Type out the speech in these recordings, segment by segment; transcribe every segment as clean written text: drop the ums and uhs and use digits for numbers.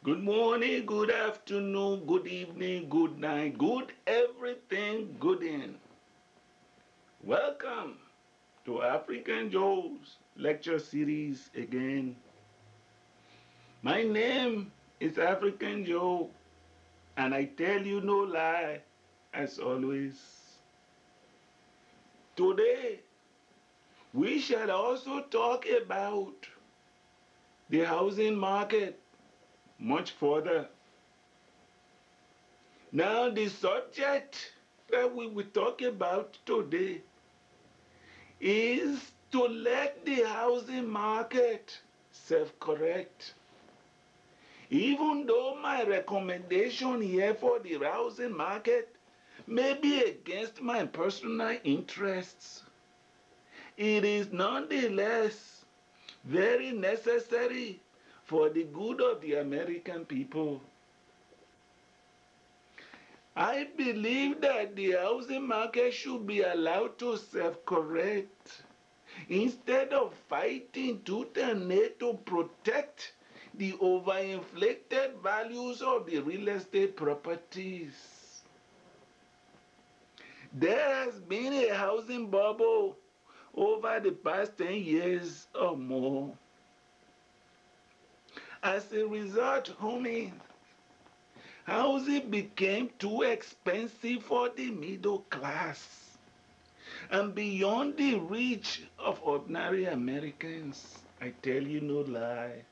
Good morning, good afternoon, good evening, good night, good everything, good in. Welcome to African Joe's lecture series again. My name is African Joe, and I tell you no lie, as always. Today, we shall also talk about the housing market much further. Now, the subject that we will talk about today is to let the housing market self-correct. Even though my recommendation here for the housing market may be against my personal interests, it is nonetheless very necessary for the good of the American people. I believe that the housing market should be allowed to self-correct instead of fighting tooth and nail to protect the overinflated values of the real estate properties. There has been a housing bubble over the past 10 years or more. As a result, housing became too expensive for the middle class and beyond the reach of ordinary Americans. I tell you no lie.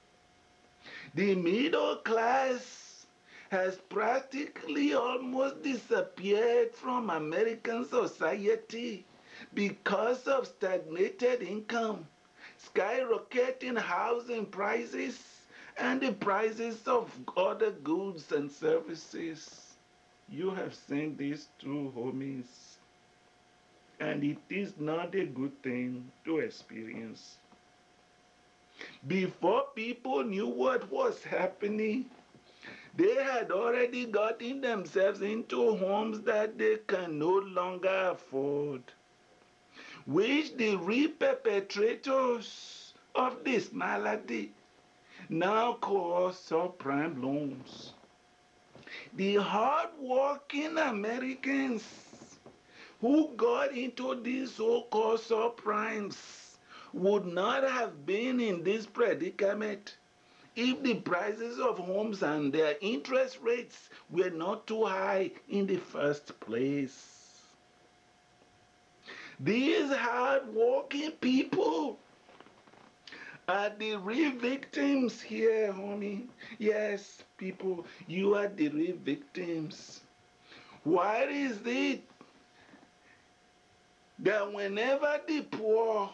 The middle class has practically almost disappeared from American society because of stagnated income, skyrocketing housing prices, and the prices of other goods and services. You have seen this too, homies. And it is not a good thing to experience. Before people knew what was happening, they had already gotten themselves into homes that they can no longer afford, which the real perpetrators of this malady now call subprime loans. The hard-working Americans who got into these so-called subprimes would not have been in this predicament if the prices of homes and their interest rates were not too high in the first place. These hard-working people are the real victims here, homie. Yes, people, you are the real victims. Why is it that whenever the poor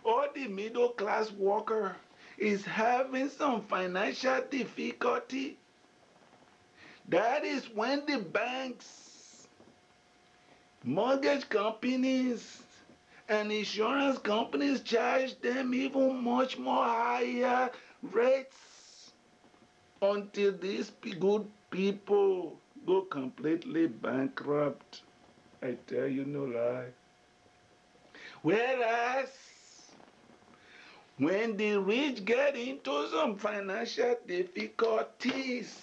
or the middle class worker is having some financial difficulty, that is when the banks, mortgage companies, and insurance companies charge them even much more higher rates until these good people go completely bankrupt. I tell you no lie. Whereas, when the rich get into some financial difficulties,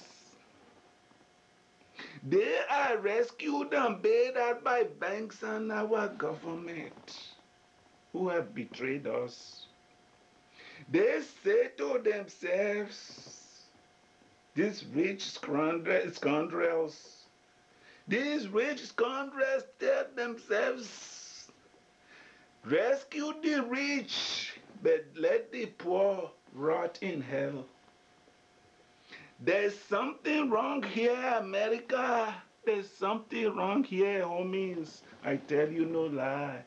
they are rescued and bailed out by banks and our government who have betrayed us. They say to themselves, these rich scoundrels tell themselves, rescue the rich, but let the poor rot in hell. There's something wrong here, America. There's something wrong here, homies. I tell you no lie.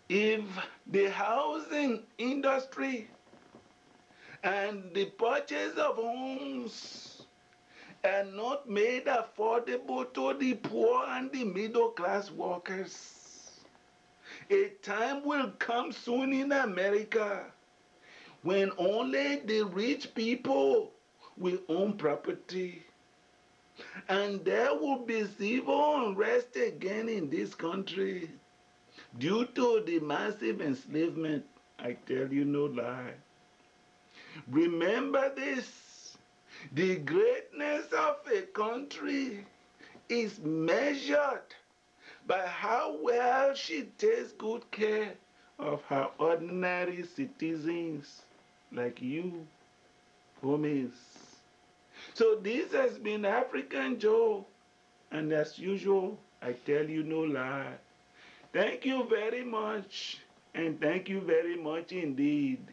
If the housing industry and the purchase of homes are not made affordable to the poor and the middle class workers, a time will come soon in America when only the rich people will own property, and there will be civil unrest again in this country due to the massive enslavement. I tell you no lie. Remember this, the greatness of a country is measured by how well she takes good care of her ordinary citizens like you, homies. So this has been African Joe, and as usual, I tell you no lie. Thank you very much, and thank you very much indeed.